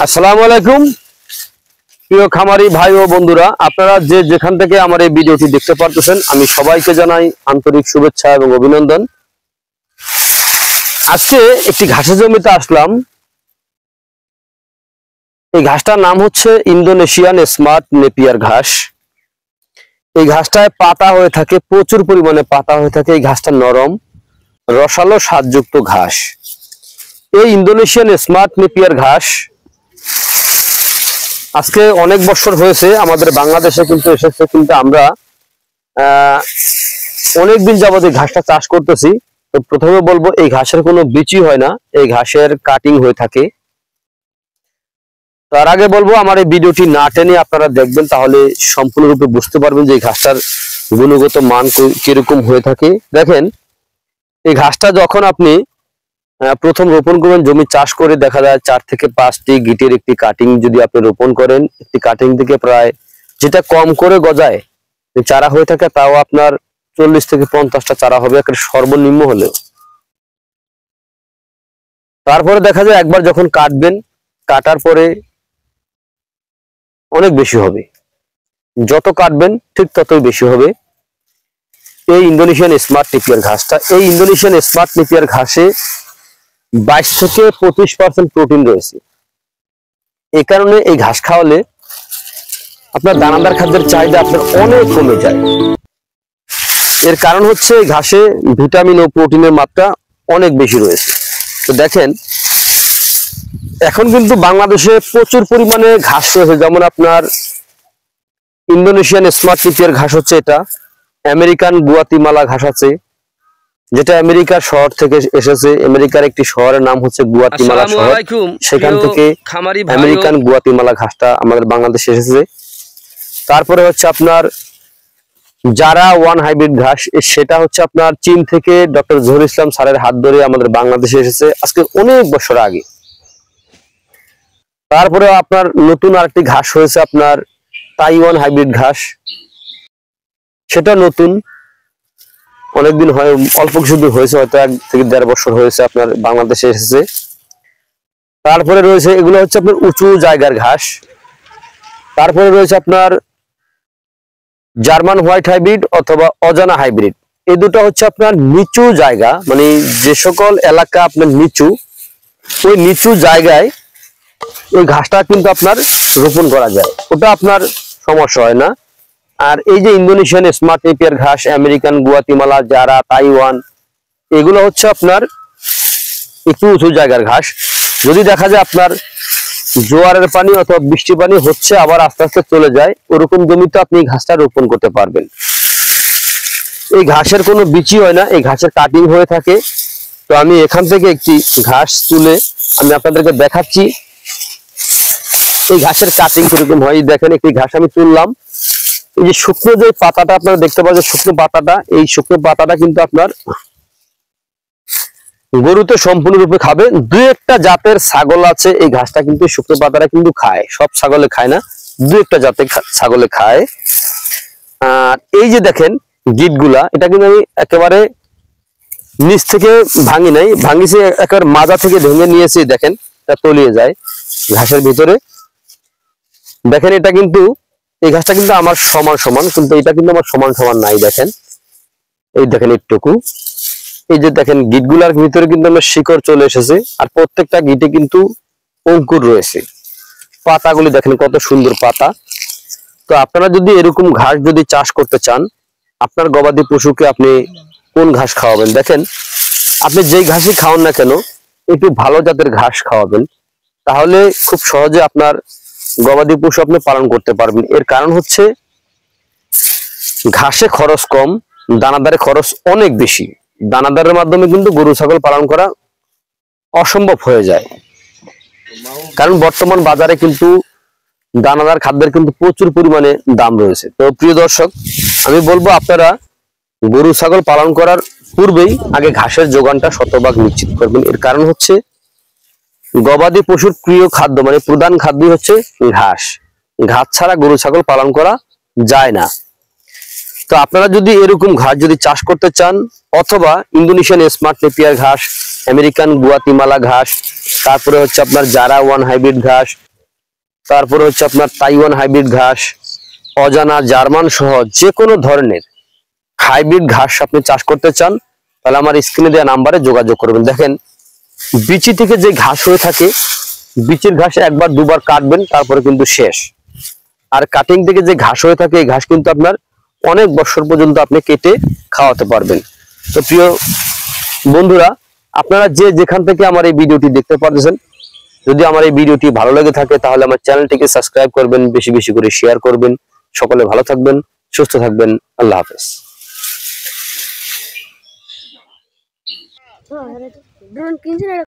আসসালামু আলাইকুম প্রিয় খামারি ভাই ও বন্ধুরা, আপনারা যে যেখান থেকে আমার এই ভিডিওটি দেখতে পারতেছেন, আমি সবাইকে জানাই আন্তরিক শুভেচ্ছা এবং অভিনন্দন। আজকে একটি ঘাসের জমিতে আসলাম। এই ঘাসটার নাম হচ্ছে ইন্দোনেশিয়ান স্মার্ট নেপিয়ার ঘাস। এই ঘাসটায় পাতা হয়ে থাকে, প্রচুর পরিমাণে পাতা হয়ে থাকে। এই ঘাসটা নরম, রসালো, স্বাদযুক্ত ঘাস। এই ইন্দোনেশিয়ান স্মার্ট নেপিয়ার ঘাস আজকে অনেক বছর হয়েছে আমাদের বাংলাদেশে কিন্তু এসেছে, কিন্তু আমরা অনেকদিন যাবত এই ঘাসটা চাষ করতেছি। তো প্রথমে বলবো, এই ঘাসের কোনো বিচি হয় না, এই ঘাসের কাটিং হয়ে থাকে। তার আগে বলবো, আমার এই ভিডিওটি না টেনে আপনারা দেখবেন, তাহলে সম্পূর্ণরূপে বুঝতে পারবেন যে এই ঘাসটার গুণগত মান কিরকম হয়ে থাকে। দেখেন, এই ঘাসটা যখন আপনি প্রথম রোপণ করবেন, জমি চাষ করে দেখা যায় 4 থেকে 5টি গিটের একটি কাটিং যদি আপনি রোপণ করেন, একটি কাটিং থেকে প্রায়, যেটা কম করে গজায় চারা হয়ে থাকে, তাও আপনার 40 থেকে 50টা চারা হবে একটা সর্বনিম্ন হলেও। তারপরে দেখা যায় একবার যখন কাটবেন, কাটার পরে অনেক বেশি হবে, যত কাটবেন ঠিক ততই বেশি হবে। এই ইন্দোনেশিয়ান স্মার্ট নেপিয়ার ঘাসটা, এই ইন্দোনেশিয়ান স্মার্ট নেপিয়ার ঘাসে 22 থেকে 25% প্রোটিন রয়েছে। এই কারণে এই ঘাস খাওয়ালে আপনার দানাদার খাদ্যের চাহিদা আপনার অনেক কমে যায়। এর কারণ হচ্ছে এই ঘাসে ভিটামিন ও প্রোটিনের মাত্রা অনেক বেশি রয়েছে। তো দেখেন, এখন কিন্তু বাংলাদেশে প্রচুর পরিমাণে ঘাস রয়েছে। যেমন আপনার ইন্দোনেশিয়ান স্মার্ট নেপিয়ার ঘাস হচ্ছে এটা, আমেরিকান গুয়াতিমালা ঘাস আছে, যেটা আমেরিকার শহর থেকে এসেছে। আমেরিকার একটি শহরের নাম হচ্ছে গুয়াতিমালা শহর, সেখান থেকে আমেরিকান গুয়াতিমালা ঘাসটা আমাদের বাংলাদেশে এসেছে। তারপরে হচ্ছে আপনার যারা ওয়ান হাইব্রিড ঘাস, সেটা হচ্ছে আপনার চীন থেকে ডক্টর জহুর ইসলাম স্যারের হাত ধরে আমাদের বাংলাদেশে এসেছে আজকে অনেক বছর আগে। তারপরে আপনার নতুন আরেকটি ঘাস হয়েছে আপনার তাইওয়ান হাইব্রিড ঘাস, সেটা নতুন, অনেকদিন হয়, অল্প কিছুদিন হয়েছে, হয়তো 1 থেকে 1.5 বছর হয়েছে আপনার বাংলাদেশে এসেছে। তারপরে রয়েছে, এগুলো হচ্ছে আপনার উঁচু জায়গার ঘাস। তারপরে রয়েছে আপনার জার্মান হোয়াইট হাইব্রিড অথবা অজানা হাইব্রিড। এই দুটো হচ্ছে আপনার নিচু জায়গা, মানে যে সকল এলাকা আপনার নিচু, ওই নিচু জায়গায় ওই ঘাসটা কিন্তু আপনার রোপণ করা যায়, ওটা আপনার সমস্যা হয় না। আর এই যে ইন্দোনেশিয়ান স্মার্ট নেপিয়ার ঘাস, আমেরিকান গুয়াতিমালা, জারা, তাইওয়ান, এগুলো হচ্ছে আপনার একটু উঁচু জায়গার ঘাস। যদি দেখা যায় আপনার জোয়ারের পানি অথবা বৃষ্টি পানি হচ্ছে, আবার আস্তে আস্তে চলে যায়, ওরকম জমিতে আপনি এই ঘাসটা রোপণ করতে পারবেন। এই ঘাসের কোনো বিচি হয় না, এই ঘাসের কাটিং হয়ে থাকে। তো আমি এখান থেকে একটি ঘাস তুলে আমি আপনাদেরকে দেখাচ্ছি এই ঘাসের কাটিং কিরকম হয়। দেখেন, একটি ঘাস আমি তুললাম। এই যে শুকনো যে পাতাটা আপনারা দেখতে পাচ্ছেন, শুকনো পাতাটা, এই শুকনো পাতাটা কিন্তু আপনার গরুতে সম্পূর্ণরূপে খাবে। 2-1টা জাতের ছাগল আছে এই ঘাসটা কিন্তু শুকনো পাতাটা কিন্তু খায়, সব ছাগলে খায় না, 2-1টা জাতের ছাগলে খায়। আর এই যে দেখেন গিটগুলা, এটা কিন্তু আমি একেবারে নিচ থেকে ভাঙি নাই, ভাঙিছে একেবারে মাজা থেকে ভেঙে নিয়েছি। দেখেন, এটা তলিয়ে যায় ঘাসের ভিতরে। দেখেন, এটা কিন্তু, এই ঘাসটা কিন্তু আমার সমান সমান, কিন্তু এটা কিন্তু আমার সমান সমান নাই। দেখেন, এই দেখেন একটুকু, এই যে দেখেন গিটগুলার ভিতরে কিন্তু আমার শিকড় চলে এসেছে, আর প্রত্যেকটা গিটে কিন্তু অঙ্কুর রয়েছে। পাতাগুলি দেখেন কত সুন্দর পাতা। তো আপনারা যদি এরকম ঘাস যদি চাষ করতে চান, আপনার গবাদি পশুকে আপনি কোন ঘাস খাওয়াবেন? দেখেন, আপনি যেই ঘাসই খাওয়ান না কেন, একটু ভালো জাতের ঘাস খাওয়াবেন, তাহলে খুব সহজে আপনার গবাদি পশু আপনি পালন করতে পারবেন। এর কারণ হচ্ছে ঘাসে খরচ কম, দানাদারে খরচ অনেক বেশি। দানাদারের মাধ্যমে কিন্তু গরু ছাগল পালন করা অসম্ভব হয়ে যায়, কারণ বর্তমান বাজারে কিন্তু দানাদার খাদ্যের কিন্তু প্রচুর পরিমাণে দাম রয়েছে। তো প্রিয় দর্শক, আমি বলবো আপনারা গরু ছাগল পালন করার পূর্বেই আগে ঘাসের যোগানটা শতভাগ নিশ্চিত করবেন। এর কারণ হচ্ছে গবাদি পশুর প্রিয় খাদ্য, মানে প্রধান খাদ্যই হচ্ছে ঘাস। ঘাস ছাড়া গরু ছাগল পালন করা যায় না। তো আপনারা যদি এরকম ঘাস যদি চাষ করতে চান, অথবা ইন্দোনেশিয়ান স্মার্ট নেপিয়ার ঘাস, আমেরিকান গুয়াতিমালা ঘাস, তারপরে হচ্ছে আপনার জারা ওয়ান হাইব্রিড ঘাস, তারপরে হচ্ছে আপনার তাইওয়ান হাইব্রিড ঘাস, অজানা, জার্মান সহ যে কোনো ধরনের হাইব্রিড ঘাস আপনি চাষ করতে চান, তাহলে আমার স্ক্রিনে দেওয়া নাম্বারে যোগাযোগ করবেন। দেখেন বিচি থেকে যে ঘাস হয়ে থাকে, বিচির ঘাস একবার দুবার কাটবেন, তারপরে কিন্তু শেষ। আর কাটিং থেকে যে ঘাস হয়ে থাকে, এই ঘাস কিন্তু আপনার অনেক বছর পর্যন্ত আপনি কেটে খাওয়াতে পারবেন। তো প্রিয় বন্ধুরা, আপনারা যে যেখান থেকে আমার এই ভিডিওটি দেখতে পাচ্ছেন, যদি আমার এই ভিডিওটি ভালো লেগে থাকে তাহলে আমার চ্যানেলটিকে সাবস্ক্রাইব করবেন, বেশি বেশি করে শেয়ার করবেন। সকলে ভালো থাকবেন, সুস্থ থাকবেন। আল্লাহ হাফেজ। ड्रोन किन